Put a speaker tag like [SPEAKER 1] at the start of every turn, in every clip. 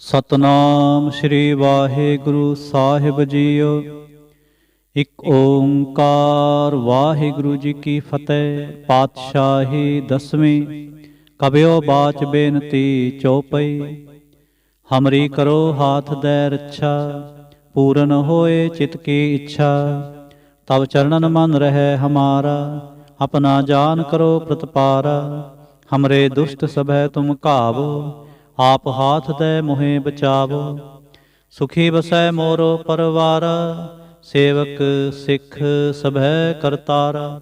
[SPEAKER 1] ਸਤਨਾਮ ਸ੍ਰੀ ਵਾਹਿਗੁਰੂ ਸਾਹਿਬ JIO. ਇਕ ਓੰਕਾਰ ਵਾਹਿਗੁਰੂ ਜੀ ਕੀ ਫਤਿਹ। ਪਾਤਸ਼ਾਹੀ ਦਸਵੀਂ। ਕਬਿਓ ਬਾਚ ਬੇਨਤੀ ਚੌਪਈ। ਹਮਰੀ ਕਰੋ ਹਾਥ ਦੈ ਰੱਛਾ, ਪੂਰਨ ਹੋਏ ਚਿਤ ਕੀ ਇੱਛਾ। ਤਬ ਚਰਣਨ ਮਨ ਰਹਿ ਹਮਾਰਾ, ਆਪਣਾ ਜਾਨ ਕਰੋ ਪ੍ਰਤਪਾਰਾ। ਹਮਰੇ ਦੁਸ਼ਟ ਸਭੈ ਤੁਮ ਘਾਵੋ, ਆਪ ਹਾਥ ਦੈ ਮੋਹਿ ਬਚਾਵੋ। ਸੁਖੀ ਬਸੈ ਮੋਰੋ ਪਰਵਾਰਾ, ਸੇਵਕ ਸਿੱਖ ਸਭੈ ਕਰਤਾਰਾ।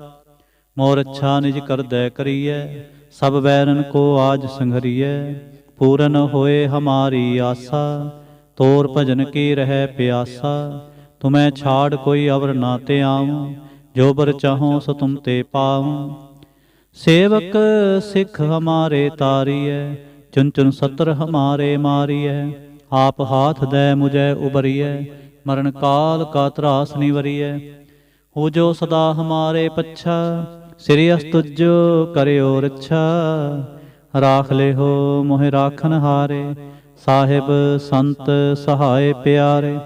[SPEAKER 1] ਮੋਰ ਅੱਛਾ ਨਿਜ ਕਰਦੈ ਕਰੀਐ, ਸਭ ਬੈਰਨ ਕੋ ਆਜ ਸੰਘਰੀਐ। ਪੂਰਨ ਹੋਏ ਹਮਾਰੀ ਆਸਾ, ਤੋਰ ਭਜਨ ਕੀ ਰਹਿ ਪਿਆਸਾ। ਤੁਮੈ ਛਾੜ ਕੋਈ ਅਵਰ ਨਾ ਤੇ ਆਵੂੰ, ਜੋ ਬਰ ਚਾਹੋ ਸੋ ਤੁਮ ਤੇ ਪਾਵੂੰ। ਸੇਵਕ ਸਿੱਖ ਹਮਾਰੇ ਤਾਰੀਐ, ਚੁਨ ਚੁਨ ਸਤਰ ਹਮਾਰੇ ਮਾਰੀਐ। ਆਪ ਹਾਥ ਦੈ ਮੁਝੈ ਉਬਰੀਐ, ਮਰਨ ਕਾਲ ਕਾ ਤਰਾਸ ਨਿਵਰੀਐ। ਹੋ ਜੋ ਸਦਾ ਹਮਾਰੇ ਪੱਛਾ, ਸ੍ਰੀ ਅਸਤੁਜੋ ਕਰਿਓ ਰੱਛਾ। ਰਾਖ ਲਿਹੋ ਮੋਹਿ ਰਾਖਨ ਹਾਰੇ, ਸਾਹਿਬ ਸੰਤ ਸਹਾਏ ਪਿਆਰੇ।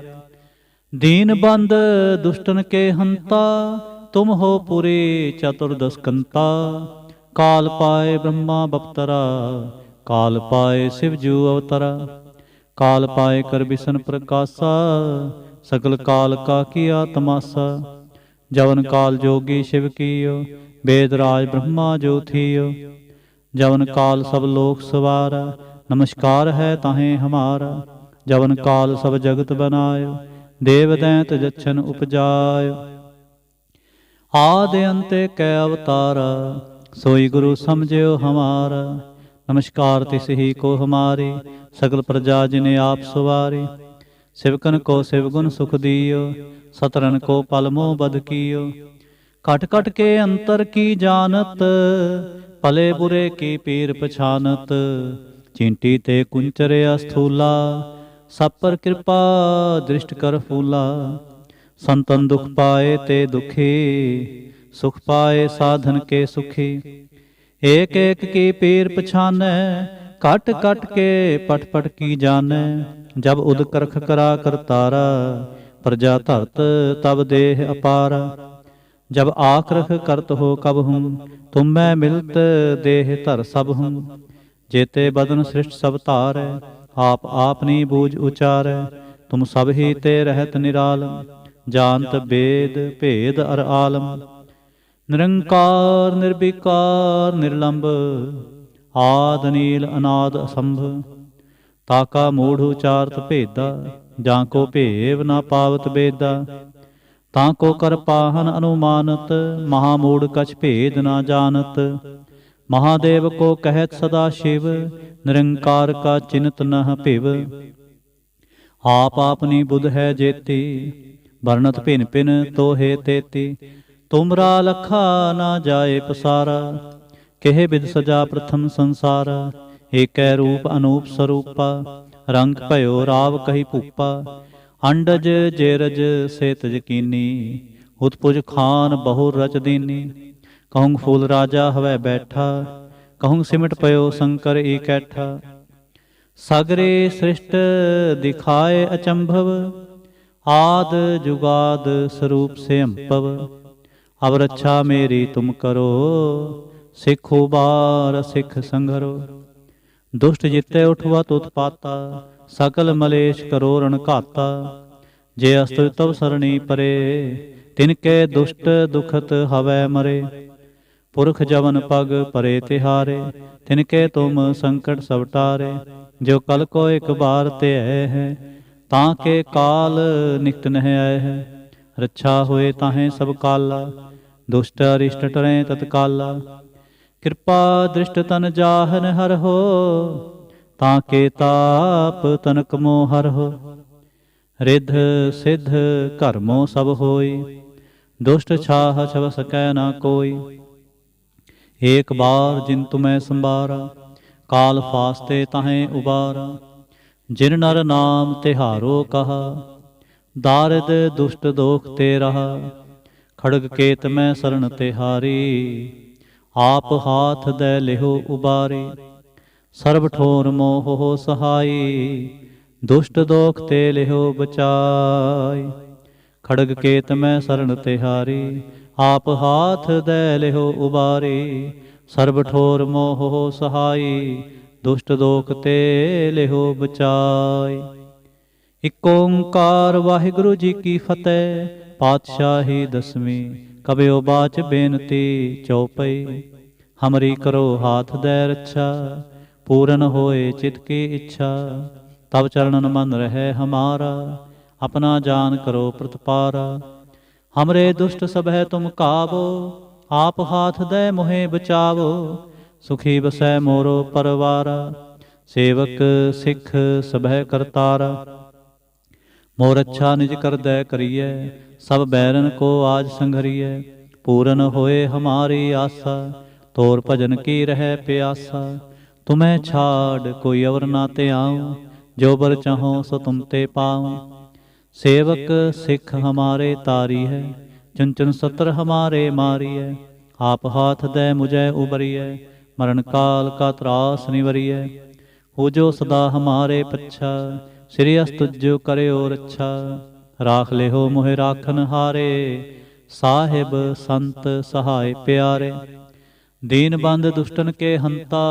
[SPEAKER 1] ਦੀਨ ਬੰਦ ਦੁਸ਼ਟਨ ਕੇ ਹੰਤਾ, ਤੁਮ ਹੋ ਪੁਰੀ ਚਤੁਰਦਸ ਕੰਤਾ। ਕਾਲ ਪਾਏ ਬ੍ਰਹਮਾ ਬਪਤਰਾ, ਕਾਲ ਪਾਏ ਸਿਵ ਜੂ ਅਵਤਰਾ। ਕਾਲ ਪਾਏ ਕਰ ਬਿਸ਼ਨ ਪ੍ਰਕਾਸ਼ਾ, ਸਕਲ ਕਾਲ ਕਾ ਕੀਆ ਤਮਾਸਾ। ਜਵਨ ਕਾਲ ਜੋਗੀ शिव कीयो, वेद राज ब्रह्मा जो थियो। जवन काल सब लोक सवारा, नमस्कार है ताहें हमारा। जवन काल सब जगत बनायो, देव दैंत जच्छन उपजायो। आदि अंते कै अवतारा, सोई गुरु समझियो हमारा। नमस्कार तिस ही को हमारी, सकल प्रजा जिने आप सवारी। सिवकन को सिवगुण सुख दियो, सतरन को पल मोह बध कियो। कट कट के अंतर की जानत, भले बुरे की पीर पछानत। चींटी ते कुंचरे अस्थूला, सब पर कृपा दृष्ट कर फूला। संतन दुख पाए ते दुखी, सुख पाए साधन के सुखी। एक एक की पीर पछानै, कट कट के पट पट की जानै। जब उद करख करा करतारा, प्रजा धरत तब देह अपारा। जब आख रख करत हो कब हूँ, तुम मैं मिलत देह धर सब हूँ। जेते बदन सृष्ट सब तारै, आप आपनी बूझ उचारै। तुम सब ही ते रहत निरालम, जानत वेद भेद अर आलम। निरंकार निर्विकार निर्लंब, आद नील अनाद असंभ। ताका मूढ़ उचारत भेदा, जाको भेव ना पावत बेदा। ताको कर पाहन अनुमानत, महामूढ़ कछ भेद ना जानत। महादेव को कहत सदा शिव, निरंकार का चिन्हत नह पिव। आप आपनी बुध है जेती, वर्णत भिन भिन तो हे तेती। तुमरा लखा ना जाए पसारा, केह बिद सजा प्रथम संसारा। एकै रूप अनूप स्वरूपा, रंग भयो राव कही भूपा। अंडज जेरज सेत यकीनी, उत्पुज खान बहुर रच दीनी। कहूँ फूल राजा हवै बैठा, कहूँ सिमट पयो शंकर इकैठा। सगरे सृष्ट दिखाए अचंभव, आद जुगाद स्वरूप से अंपव। अब रक्षा मेरी तुम करो, सिख उबार सिख संघरो। दुष्ट जिते उठवत उत्पाता, सकल मलेश करो रण घाता। जे अस्तु तव सरणी परे, तिनके दुष्ट दुखत हवै मरे। पुरख जवन पग परे तिहारे, तिनके तुम संकट सब टारे। जो कल को एक बार ते है, ताके काल निकट नह आए है। रक्षा होए ताहें सब काला, दुष्ट अरिष्ट टरें तत्काला। कृपा दृष्ट तन जाहन हर हो, ताके ताप तनक मोह हर हो। रिध सिद्ध कर्मो सब होई, दुष्ट छाह छव सकै ना कोई। एक बार जिन तुम्हें संबारा, काल फास्ते ताहें उबारा। जिन नर नाम तिहारो कहा, दारिद दुष्ट दोख ते रहा। खड़ग केत मैं शरण तिहारी, आप हाथ दे लिहो उबारी। सर्व ठोर मोह हो सहाई, ਦੁਸ਼ਟ ਦੋਖ ਤੇ ਲਿਹੋ ਬਚਾਈ। ਖੜਗ ਕੇਤ ਮੈਂ ਸਰਣ ਤਿਹਾਰੀ, ਆਪ ਹਾਥ ਦੈ ਲਿਹੋ ਉਬਾਰੀ। ਸਰਬ ਠੋਰ ਮੋਹ ਸਹਾਈ, ਦੁਸ਼ਟ ਦੋਖ ਤੇ ਲਿਹੋ ਬਚਾਈ। ਇਕ ਓੰਕਾਰ ਵਾਹਿਗੁਰੂ ਜੀ ਕੀ ਫਤਿਹ। ਪਾਤਸ਼ਾਹੀ ਦਸਵੀਂ ਕਬਿਓ ਬਾਚ ਬੇਨਤੀ ਚਉਪਈ। ਹਮਰੀ ਕਰੋ ਹਾਥ ਦੈ ਰੱਛਾ, ਪੂਰਨ ਹੋਏ ਚਿਤ ਕੀ ਇੱਛਾ। ਤਬ ਚरणन मन रहे हमारा, अपना जान करो प्रतिपारा। हमरे दुष्ट सब है तुम काबो, आप हाथ दे मोहे बचावो। सुखी बसै मोरो परवारा, सेवक सिख सब है करतारा। मोर अच्छा निज कर दै करिए, सब बैरन को आज संघरिए। पूरन होए हमारी आशा, तोर भजन की रह प्यासा। तुम्हें छाड़ कोई अवर ना ते आऊं, जो बर चाहो सो तुम ते पाऊं। सेवक सिख हमारे तारी है, चुन चुन सत्र हमारे मारी है। आप हाथ दे मुझे उबरिए, मरण काल का त्रास निवरिए। हो जो सदा हमारे पच्छा, श्री अस्तुजो करयो रच्छा। राख ले हो मोहे राखन हारे, साहिब संत सहाय प्यारे। दीन बंद दुष्टन के हंता,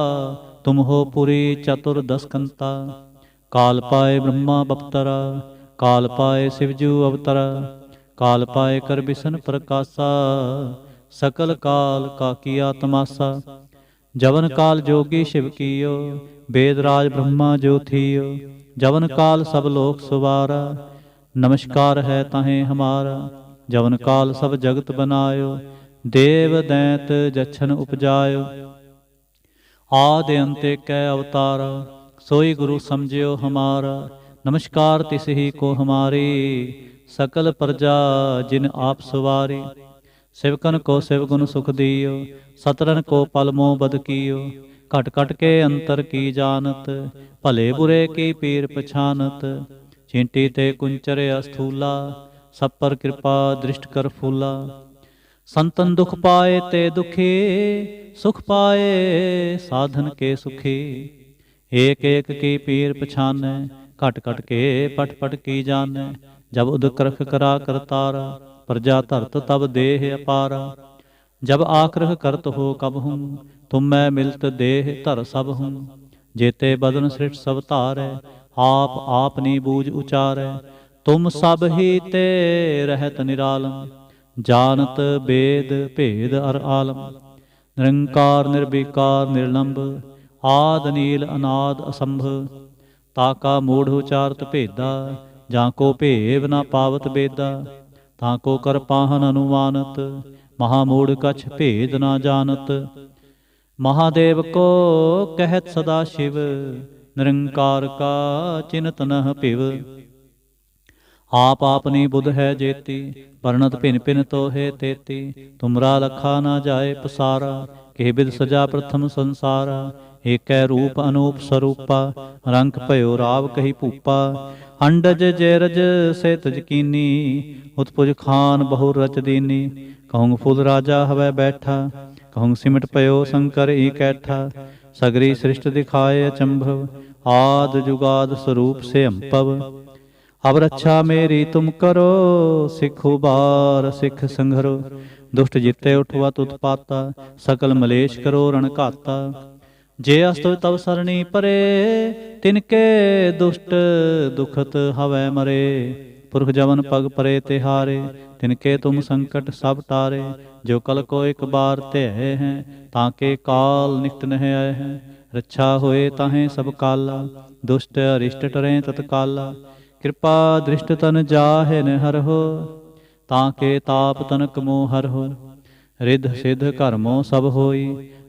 [SPEAKER 1] तुम हो पुरी चतुर दसकंता। काल पाए ब्रह्मा बपतरा, काल पाए शिवजू अवतरा। काल पाए कर बिसन प्रकाशा, सकल काल का किया तमाशा। जवन काल जोगी शिव कियो, वेदराज ब्रह्मा जो थियो। जवन काल सब लोक सुवारा, नमस्कार है ताहें हमारा। जवन काल सब जगत बनायो, देव दैत जछन उपजायो। आदि अंते कै अवतारा, सोई गुरु समझियो हमारा। नमस्कार तिस ही को हमारी, सकल प्रजा जिन आप सवारी। सेवकन को सेवगुण सुख दियो, सतरन को पल मोह बद कियो। घट घट के अंतर की जानत, भले बुरे की पीर पछानत। चींटी ते कुंचर अस्थूला, सब पर कृपा दृष्ट कर फूला। संतन दुख पाए ते दुखी, सुख पाए साधन के सुखी। एक एक की पीर पछानै, घट घट के पट पट की जानै। जब उद करख करा करतारा, प्रजा धरत तब देह अपारा। जब आक्रह करत हो कब हूँ, तुम मैं मिलत देह धर सब हूँ। जेते बदन सृष्ट सब धारै, आप आपनी बूझ उचारै। तुम सब ही ते रहत निरालम, जानत वेद भेद अर आलम। निरंकार निर्विकार निर्लंब, आद नील अनाद असंभ। ताका मूढ़ उचारत भेदा, जाको भेव ना पावत बेदा। ताको कर पाहन अनुमानत, महामूढ़ कछ भेद ना जानत। महादेव को कहत सदा शिव, निरंकार का चिन्हत नह पिव। आप आपनी बुध है जेती, वर्णत भिन भिन तो है तेती। तुमरा लखा ना जाए पसारा, के बिद सजा प्रथम संसारा। एकै रूप अनूप स्वरूपा, रंग भयो राव कही भूपा। अंडज जैरज से तजकीनी, उत्पुज खान बहु रच दीनी। कहूँ फूल राजा हवै बैठा, कहूँ सिमट पयो शंकर ई कैठा। सगरी सृष्ट दिखाए अचंभव, आद जुगाद स्वरूप से अंपव। अब रक्षा मेरी तुम करो, सिख उबार सिख संघरो। दुष्ट जिते उठवा उत्पाता, सकल मलेश करो रण घाता। जे अस्तु तब सरणी परे, तिनके दुष्ट दुखत हवै मरे। पुरख जवन पग परे तिहारे, तिनके तुम संकट सब टारे। जो कल को एक बार त्यह हैं, ताके काल निकट नह आए हैं। रक्षा होए ताहें सब काला, दुष्ट अरिष्ट टरें तत्काला। कृपा दृष्ट तन जाहे न हर हो, ताके ताप तनक मोह हर हो। रिद्ध सिद्ध कर्मों सब होई,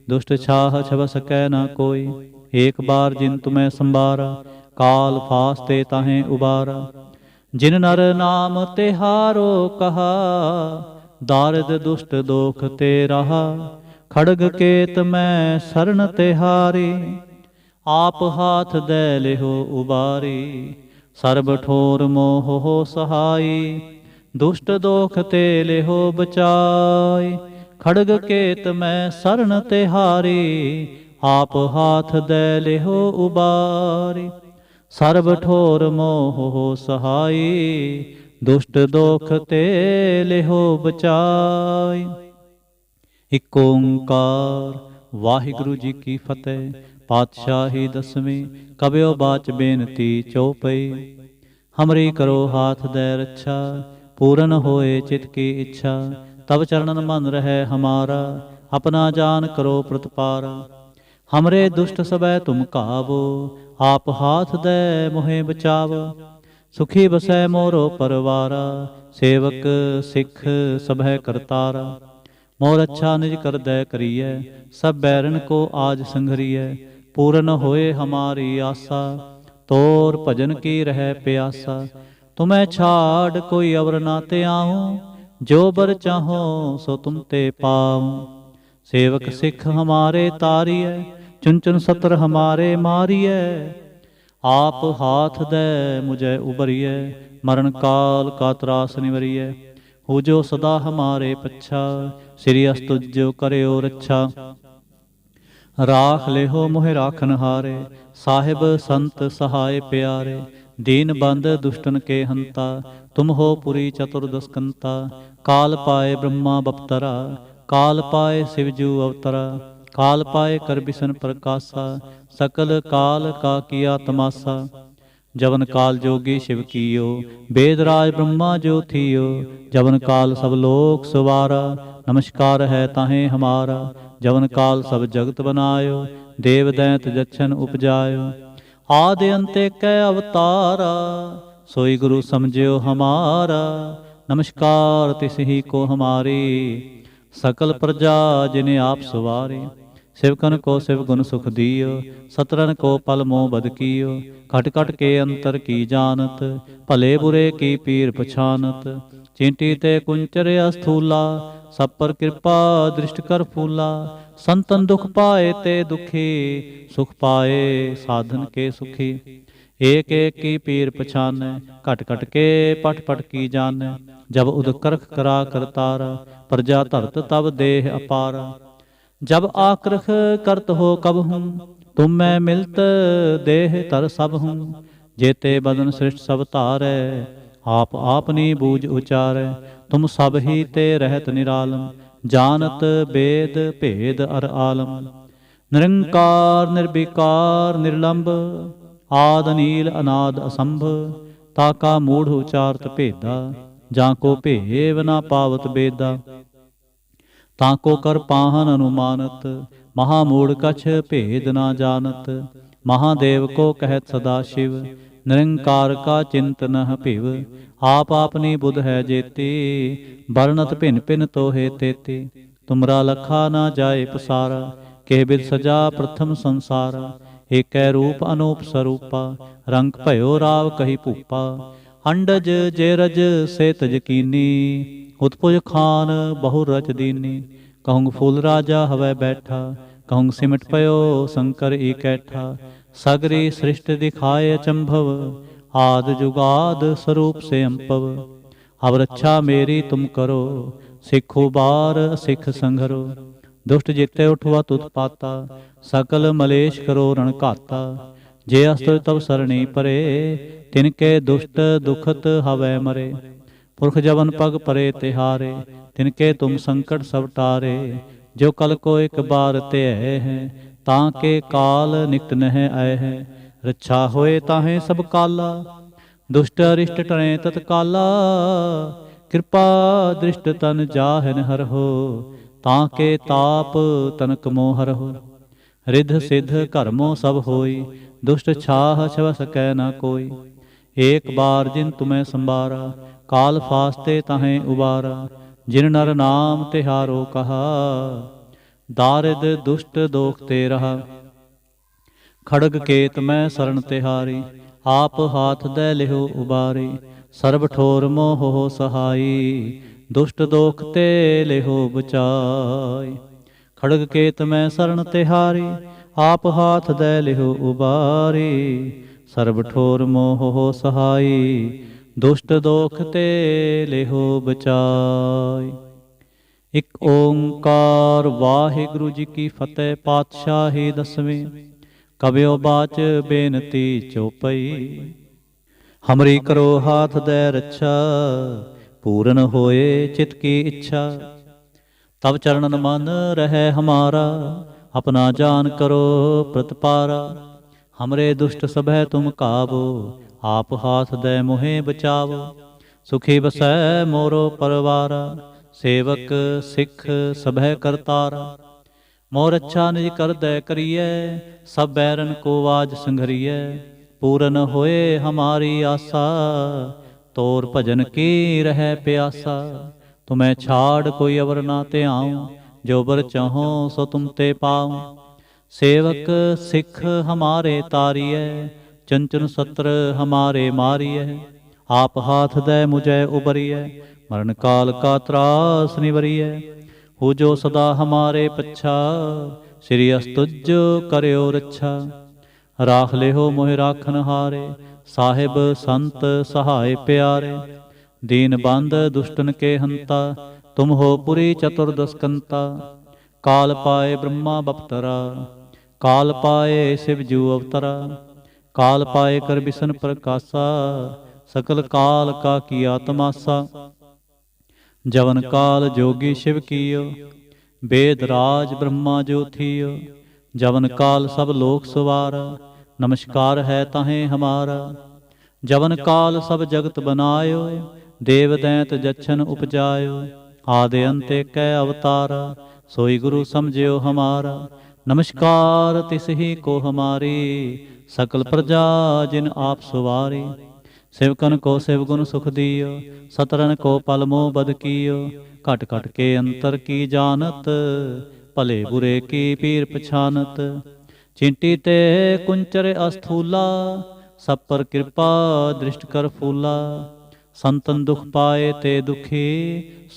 [SPEAKER 1] दुष्ट छाह छब सकै न कोई। एक बार जिन तुम्हें संबारा, काल फास्ते ताहें उबारा। जिन नर नाम तिहारो कहा, दारिद दुष्ट दोख ते रहा। खड़ग केत मैं शरण तिहारी, आप हाथ दे लिहो उबारी। सर्ब ठोर मोह हो सहाई, दुष्ट दोख ते लिहो बचाई। खड़ग केत मैं शरण तिहारी, आप हाथ दे लिहो उबारी। ਸਰਬ ਠੋਰ ਮੋਹ ਸਹਾਈ, ਦੁਸ਼ਟ ਦੋਖ ਤੇ ਲਿਹੋ ਬਚਾਈ। ਇਕ ਓੰਕਾਰ ਵਾਹਿਗੁਰੂ ਜੀ ਕੀ ਫਤਿਹ। ਪਾਤਸ਼ਾਹੀ ਦਸਵੀਂ ਕਬਿਓ ਬਾਚ ਬੇਨਤੀ ਚਉਪਈ। ਹਮਰੀ ਕਰੋ ਹਾਥ ਦੈ ਰੱਛਾ, ਪੂਰਨ ਹੋਏ ਚਿਤ ਕੀ ਇੱਛਾ। ਤਬ ਚरणन मन रहे हमारा, अपना जान करो प्रतिपारा। हमरे दुष्ट सबै तुम कावो, आप हाथ दे मोहे बचावो। सुखी बसै मोरो परवारा, सेवक सिख सभै करतारा। मोर अच्छा निज कर दै करिए, सब बैरन को आज संघरिए। पूरन होए हमारी आशा, तोर भजन की रह प्यासा। तुम्हें छाड़ कोई अवर ना ते आऊं, जो बर चाहो सो तुम ते पाऊं। सेवक सिख हमारे तारिय, चुन चुन सत्र हमारे मारिय। आप हाथ दे मुझे उबरिय, मरण काल का त्रास निवरिय। हो जो सदा हमारे पच्छा, श्री अस्तुज करियो रच्छा। राख लेहो मोहे राखन हारे, साहिब संत सहाय प्यारे। दीन बंद दुष्टन के हंता, तुम हो पुरी चतुर्दशकंता। काल पाए ब्रह्मा बपतरा, काल पाए शिवजू अवतरा। काल पाए कर बिसन प्रकाशा, सकल काल का किया तमाशा। जवन काल जोगी शिव कीयो, वेदराज ब्रह्मा जो थियो। जवन काल सब लोक सवारा, नमस्कार है ताहें हमारा। जवन काल सब जगत बनायो, देव दैंत जच्छन उपजायो। आदि अंते कै अवतारा, सोई गुरु समझियो हमारा। नमस्कार तिसही को हमारी, सकल प्रजा जिन्हें आप सवारे। सिवकन को शिव गुण सुख दियो, सतरन को पल मोह बद कियो। खट खट के अंतर की जानत, भले बुरे की पीर पछानत। चींटी ते कुंचर अस्थूला, सब पर कृपा दृष्ट कर फूला। संतन दुख पाए ते दुखी, सुख पाए साधन के सुखी। एक एक की पीर पछानै, घट घट के पट पट की जानै। जब उद करख करा करतारा, प्रजा धरत तब देह अपारा। जब आकृख करत हो कब हूँ, तुम मैं मिलत देह तर सब हूँ। जेते बदन सृष्ट सब तारै, आप आपनी बूझ उचारै। तुम सब ही ते रहत निरालम, जानत वेद भेद अर आलम। निरंकार निर्विकार निर्लंब, आद नील अनाद असंभ। ताका मूढ़ उचारत भेदा, जाको भेव ना पावत बेदा। ताको कर पाहन अनुमानत, महामूढ़ कछ भेद ना जानत। महादेव को कहत सदा शिव, निरंकार का चिंत नह पिव। आप आपनी बुध है जेती, बरनत भिन भिन तोहे तेती। तुमरा लखा ना जाए पसारा, के बिद सजा प्रथम संसारा। एकै रूप अनूप स्वरूपा, रंग भयो राव कही भूपा। अंडज जेरज से तजकीनी, उत्पुज खान बहु रच दीनी। कहूँ फूल राजा हवै बैठा, कहूँ सिमट पयो शंकर इकैठा। सगरी सृष्टि दिखाए अचंभव, आद जुगाद स्वरूप से अंपव। अब रक्षा मेरी तुम करो, सिखो बार सिख संघरो। दुष्ट जिते उठवा उत्पाता, सकल मलेश करो रण घाता। जे अस्त्र तब सरणी परे, तिनके दुष्ट दुखत हवै मरे। पुरख जवन पग परे तिहारे, तिनके तुम संकट सब टारे। जो कल को एक बार ते है, ताके काल निकट नह आए है। रक्षा होए ताहें सब काला, दुष्ट अरिष्ट टरे तत्काला। कृपा दृष्ट तन जाहन हर हो, ताके ताप तनक मोहर हो। रिद्ध सिद्ध कर्मों सब होई, दुष्ट छाह छव सकै न कोई। एक बार जिन तुम्हें संबारा, काल फास्ते ताहें उबारा। जिन नर नाम तिहारो कहा, दारिद दुष्ट दोख ते रहा। खड़ग केत मैं शरण तिहारी, आप हाथ दे लिहो उबारी। सर्ब ठोर मोह सहाई, दुष्ट दोख ते लिहो बचाई। खड़ग केत मैं शरण तिहारी, आप हाथ दे लिहो उबारी। सर्ब ठोर मोह सहाई, दुष्ट दोख ते लिहो बचाई। एक ओंकार वाहिगुरु जी की फतेह। पातशाही दसवीं। ਕਬਿਓ ਬਾਚ ਬੇਨਤੀ ਚੋਪਈ। ਹਮਰੀ ਕਰੋ ਹਾਥ ਦੈ ਰੱਛਾ, ਪੂਰਨ ਹੋਏ ਚਿਤ ਕੀ ਇੱਛਾ। ਤਬ ਚਰਨਨ ਮਨ ਰਹਿ ਹਮਾਰਾ, ਆਪਣਾ ਜਾਨ ਕਰੋ ਪ੍ਰਤਪਾਰਾ। ਹਮਰੇ ਦੁਸ਼ਟ ਸਭੈ ਤੁਮ ਕਾਬੋ, ਆਪ ਹਾਥ ਦੈ ਮੋਹਿ ਬਚਾਵੋ। ਸੁਖੀ ਬਸੈ ਮੋਰੋ ਪਰਵਾਰਾ, ਸੇਵਕ ਸਿੱਖ ਸਭੈ ਕਰਤਾਰਾ। ਮੋਰ ਅੱਛਾ ਨਿਜ ਕਰਦੈ ਕਰੀਐ, ਸਭ ਬੈਰਨ ਕੋ ਵਾਜ ਸੰਘਰੀਐ। ਪੂਰਨ ਹੋਏ ਹਮਾਰੀ ਆਸਾ, ਤੋਰ ਭਜਨ ਕੀ ਰਹਿ ਪਿਆਸਾ। ਤੁਮੈ ਛਾੜ ਕੋਈ ਅਵਰ ਨਾ ਧਿਆਉ, ਜੋ ਬਰ ਚਾਹੋ ਸੋ ਤੁਮ ਤੇ ਪਾਉ। ਸੇਵਕ ਸਿੱਖ ਹਮਾਰੇ ਤਾਰੀਐ, ਚੰਚਨ ਸਤਰ ਹਮਾਰੇ ਮਾਰੀਐ। ਆਪ ਹਾਥ ਦੈ ਮੁਝੈ ਉਬਰੀਐ, ਮਰਨ ਕਾਲ ਕਾ ਤਰਾਸ ਨਿਵਰੀਐ। ਹੋ ਜੋ ਸਦਾ ਹਮਾਰੇ ਪੱਛਾ, ਸ੍ਰੀ ਅਸਤੁਜ ਕਰਿਓ ਰੱਛਾ। ਰਾਖ ਲਿਓ ਮੋਹਿ ਰਾਖਨ ਹਾਰੇ, ਸਾਹਿਬ ਸੰਤ ਸਹਾਇ ਪਿਆਰੇ। ਦੀਨ ਬੰਦ ਦੁਸ਼ਟਨ ਕੇ ਹੰਤਾ, ਤੁਮ ਹੋ ਪੁਰੀ ਚਤੁਰਦਸਕੰਤਾ। ਕਾਲ ਪਾਏ ਬ੍ਰਹਮਾ ਬਪਤਰਾ, ਕਾਲ ਪਾਏ ਸਿਵ ਜੂ ਅਵਤਰਾ। ਕਾਲ ਪਾਏ ਕਰ ਬਿਸ਼ਨ ਪ੍ਰਕਾਸ਼ਾ, ਸਕਲ ਕਾਲ ਕਾ ਕੀਆ ਤਮਾਸਾ। ਜਵਨ ਕਾਲ ਜੋਗੀ ਸ਼ਿਵ ਕੀਓ, वेद राज ब्रह्मा जो थियो। जवन काल सब लोक सवारा, नमस्कार है ताहें हमारा। जवन काल सब जगत बनायो, देव दैंत जच्छन उपजायो। आदि अंत कै अवतारा, सोई गुरु समझियो हमारा। नमस्कार तिसहि को हमारी, सकल प्रजा जिन आप सवारी। सेवकन को सेवगुण सुख दियो, सतरन को पल मोह बद कियो। घट घट के अंतर की जानत, भले बुरे की पीर पछानत। चिंटी ते कुंचर अस्थूला, सब पर कृपा दृष्ट कर फूला। संतन दुख पाए ते दुखी,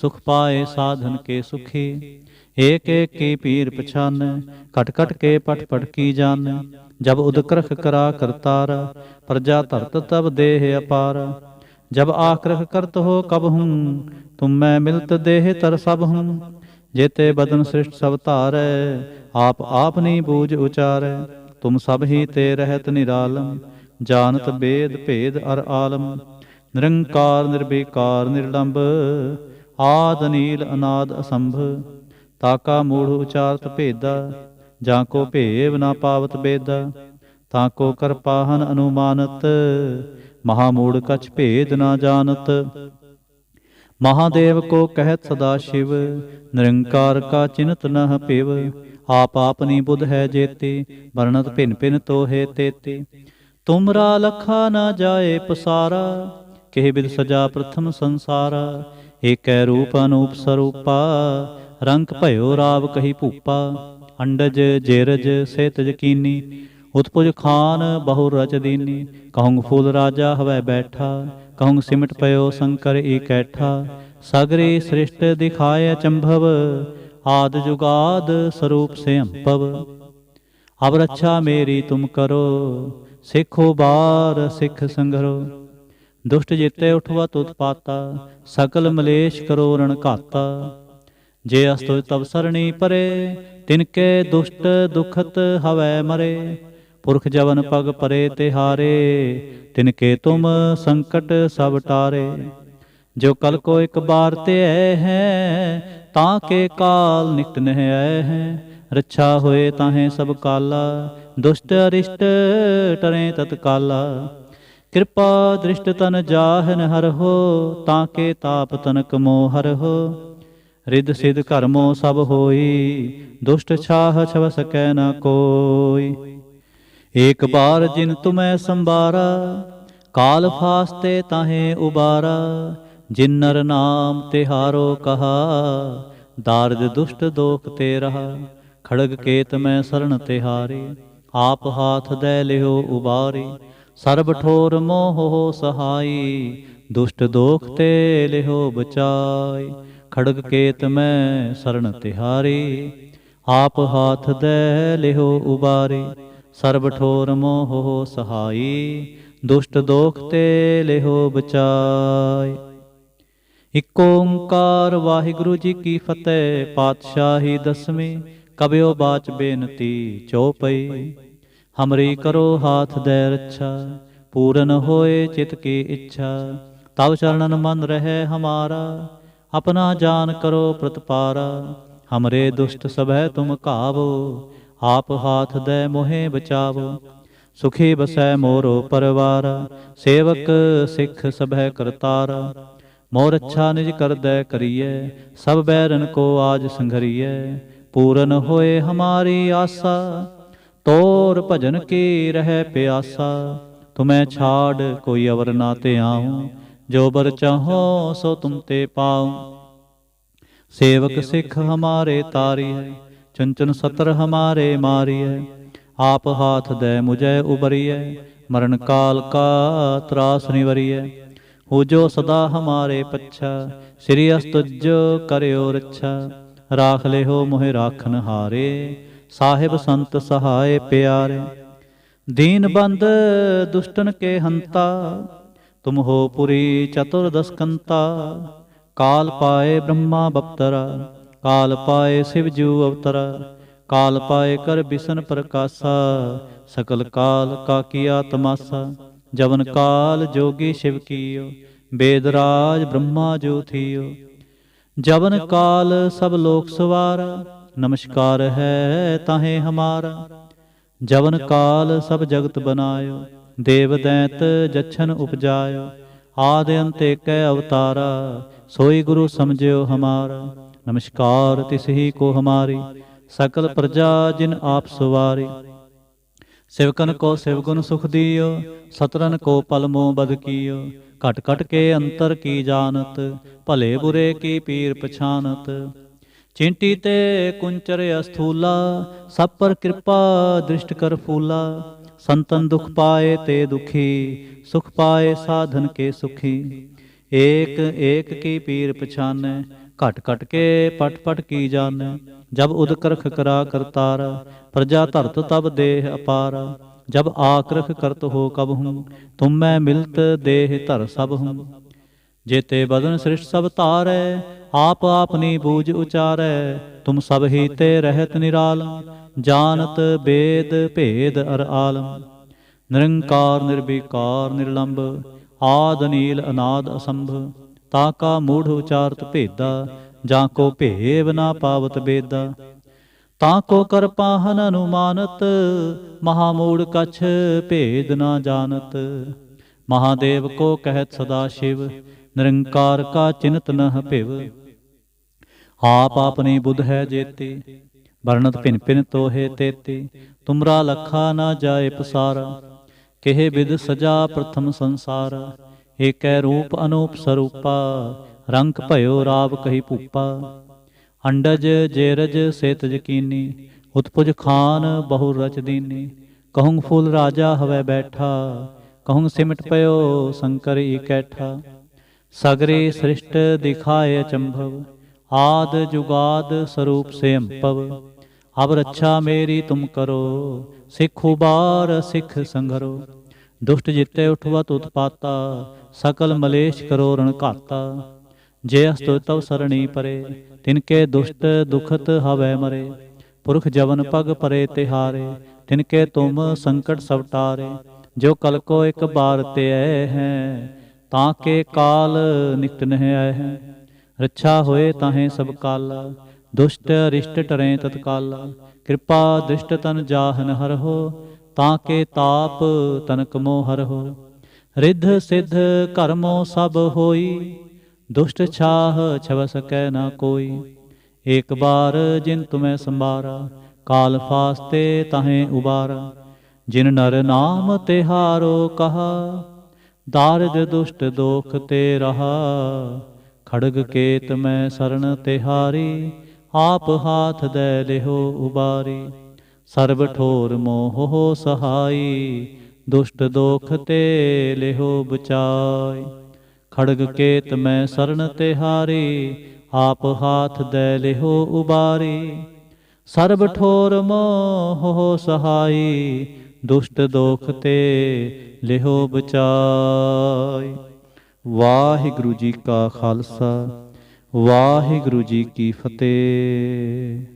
[SPEAKER 1] सुख पाए साधन के सुखी। एक एक की पीर पछान, घट घट के पट पट की जान। जब उदक्रख करा करतारा, प्रजा धरत तब देह अपारा। जब आक्रख करत हो कब हूँ, तुम मैं मिलत देह तर सब हूँ। जेते बदन सृष्ट सब धारै, आप नी बूझ उचारै। तुम सब ही ते रहत निरालम, जानत बेद भेद अर आलम। निरंकार निर्विकार निर्लंब, आद नील अनाद असंभ। ताका मूढ़ उचारत भेदा, जाको भेव ना पावत बेदा। ताको कर पाहन अनुमानत, महामूढ़ कछ भेद ना जानत। महादेव को कहत सदा शिव, निरंकार का चिन्हत नह पिव। आप आपनी बुध है जेते, वर्णत भिन भिन तो है तेते। तुमरा लखा न जाए पसारा, केह बिद सजा प्रथम संसारा। एकै रूप अनूप स्वरूपा, रंक भयो राव कही भूपा। अंडज जेरज सेत यकीनी, उत्पुज खान बहु रच दीनी। कहूँ फूल राजा हवै बैठा, कहूँ सिमट पयो शंकर इकैठा। सगरी सृष्ट दिखाए अचंभव, आद जुगाद स्वरूप से अंपव। अब रक्षा मेरी तुम करो, सिखो बार सिख संघरो। दुष्ट जिते उठवत उत्पाता, सकल मलेश करो रण घाता। जे अस्तुज तब सरणी परे, तिनके दुष्ट दुखत हवै मरे। पुरख जवन पग परे तिहारे, तिनके तुम संकट सब टारे। जो कल को एक बार ते हैं, ताके काल निकट नह आए हैं। रक्षा होए ताहें सब काला, दुष्ट अरिष्ट टरें तत्काला। कृपा दृष्ट तन जाहन हर हो, ताके ताप तनक मोह हर हो। रिद सिद कर्मो सब होई, दुष्ट छाह छव सकै न कोई। एक बार जिन तुम्हें संबारा, काल फास्ते ताहें उबारा। जिन नर नाम तिहारो कहा, दारद दुष्ट दोख ते रहा। खड़ग केत में शरण तिहारी, आप हाथ दे लियो उबारी। सर्ब ठोर मोह हो सहाई, दुष्ट दोख ते लिहो बचाई। खड़ग केत में शरण तिहारी, आप हाथ दे लिहो उबारी। सर्ब ठोर मोह हो सहाई, दुष्ट दोख ते लिहो बचाई। इक ओंकार वाहिगुरु जी की फतेह। पातशाही दसवीं, कबियो बाच बेनती चौपई। हमरी करो हाथ दे रक्षा, पूरन होए चित की इच्छा। तब चरणन मन रहे हमारा, अपना जान करो प्रतिपारा। हमरे दुष्ट सभै तुम कावो, आप हाथ दे मोहे बचावो। सुखी बसै मोरो परवारा, सेवक सिख सभै करतारा। मोर अच्छा निज कर दै करिए, सब बैरन को आज संघरिए। पूरन होए हमारी आशा, तोर भजन की रह प्यासा। तुम्हें छाड़ कोई अवर ना ते आऊं, जो बर चाहो सो तुम ते पाऊं। सेवक सिख हमारे तारी है, चुन चुन सतर हमारे मारी है। आप हाथ दे मुझे उबरिए, मरण काल का त्रास निवरिए। हो जो सदा हमारे पच्छा, श्री अस्तुज करियो रक्षा। राख ले हो मोहे राखन हारे, साहिब संत सहाय प्यारे। दीन बंद दुष्टन के हंता, तुम हो पुरी चतुर्दश कंता। काल पाए ब्रह्मा बप्तरा, काल पाए शिवजू अवतरा। काल पाए कर बिसन प्रकाशा, सकल काल का किया तमाशा। जवन काल जोगी शिव कियो, वेदराज ब्रह्मा जो थियो। जवन काल सब लोक सवारा, नमस्कार है ताहे हमारा। जवन काल सब जगत बनायो, देव दैत जच्छन उपजायो। आदि अंत कै अवतारा, सोई गुरु समझियो हमारा। नमस्कार तिस ही को हमारी, सकल प्रजा जिन आप सवारी। सिवकन को सिवगुण सुख दियो, सतरन को पलमो बद कियो। घट घट के अंतर की जानत, भले बुरे की पीर पछानत। चिंटी ते कुंचर अस्थूला, सब पर कृपा दृष्ट कर फूला। संतन दुख पाए ते दुखी, सुख पाए साधन के सुखी। एक एक की पीर पछाने, घट घट के पट पट की जाने। जब उदकरख करा करतारा, प्रजा धरत तब देह अपारा। जब आक्रख करत हो कब हूँ, तुम मैं मिलत देह धर सब हूँ। जेते बदन सृष्ट सब तारै, आप आपनी बूझ उचारै। तुम सब ही ते रहत निरालम, जानत वेद भेद अर आलम। निरंकार निर्विकार निर्लंब, आद नील अनाद असंभ। ताका मूढ़ उचारत भेदा, जाको भेव ना पावत बेदा। ताको कर पाहन अनुमानत, महामूढ़ कछ भेद ना जानत। महादेव को कहत सदा शिव, निरंकार का चिन्हत न भिव। आप आपनी बुध है जेती, वर्णत भिन भिन तोहे तेती। तुमरा लखा ना जाए पसारा, केहे विद सजा प्रथम संसारा। एकै रूप अनूप स्वरूपा, रंक भयो राव कही भूपा। अंडज जेरज सेतज कीनी, उत्पुज खान बहु रच दीनी। कहूँ फूल राजा हवै बैठा, कहूँ सिमट पयो शंकर इकैठा। सगरे सृष्ट दिखाए अचंभव, आद जुगाद स्वरूप से अंपव। अब रक्षा मेरी तुम करो, सिख उबार सिख संघरो। दुष्ट जिते उठवत उत्पाता, सकल मलेश करो रण घाता। जे अस्तु तव सरणी परे, तिनके दुष्ट दुखत हवै मरे। पुरख जवन पग परे तिहारे, तिनके तुम संकट सब टारे। जो कल को एक बार ते आए हैं, ताके काल निकट नह आए हैं। रक्षा होए ताहें सब काला, दुष्ट अरिष्ट टरें तत्काला। कृपा दृष्ट तन जाहन हर हो, ताके ताप तनक मोह हर हो। रिद्ध सिद्ध कर्मों सब होई, दुष्ट छाह छव सकै ना कोई। एक बार जिन तुम्हें संबारा, काल फास्ते ताहें उबारा। जिन नर नाम तिहारो कहा, दारिद्र दुष्ट दोख ते रहा। खड़ग केत मैं शरण तिहारी, आप हाथ दे लिहो उबारी। सर्व ठोर मोह हो सहाई, दुष्ट दोख ते लिहो बचाई। खड़ग केत मैं शरण तिहारी, आप हाथ दे लिहो उबारी। सर्ब ठोर मोह हो सहाई, दुष्ट दोख ते लिहो बचाई। वाहिगुरु जी का खालसा, वाहिगुरु जी की फतेह।